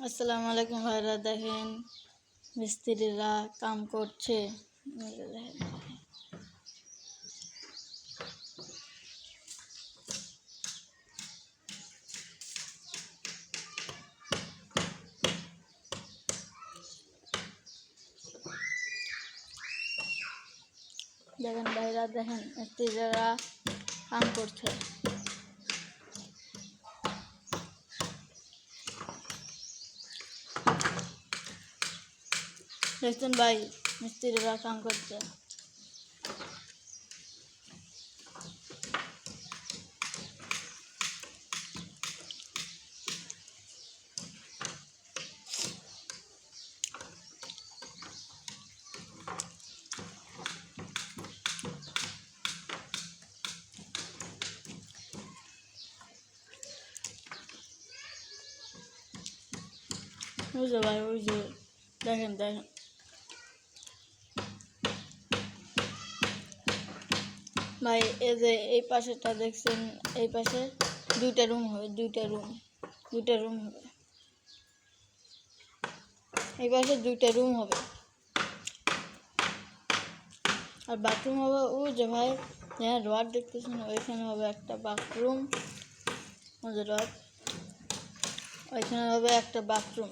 আসসালামু আলাইকুম ভাইরা, দেখেন মিস্ত্রিরা কাম করছে। দেখেন ভাইরা, দেখেন মিস্ত্রিরা কাম করছে। দেখছেন ভাই, মিস্ত্রিরা কাম করছে। ওই যে ভাই, ওই যে দেখেন দেখেন ভাই, এই যে এই পাশেটা দেখছেন, এই পাশে দুইটা রুম হবে, দুইটা রুম হবে। এই পাশে দুইটা রুম হবে আর বাথরুম হবে। ওই যে ভাই, হ্যাঁ, রড দেখতেছেন, ওইখানে হবে একটা বাথরুম। ওই যে রড, ওইখানে হবে একটা বাথরুম।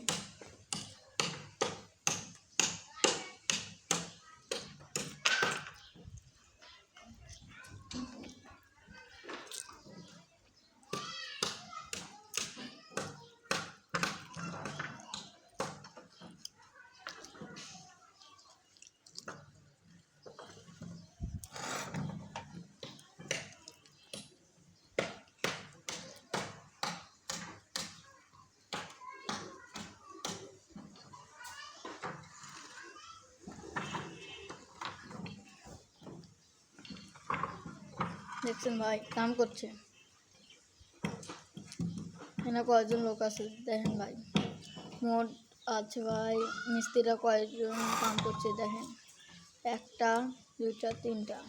দেখছেন ভাই, কাম করছে। এখানে কয়জন লোক আছে দেখেন ভাই, মোট আছে ভাই, মিস্ত্রিরা কয়জন কাম করছে দেখেন, একটা, দুইটা, তিনটা,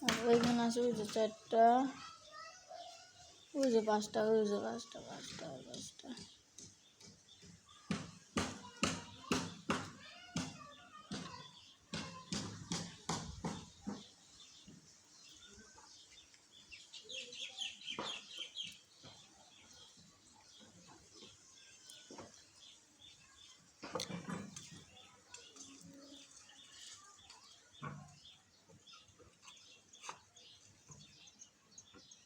আর ওইখানে আছে ওই যে চারটা, ওই যে পাঁচটা, ওই যে পাঁচটা।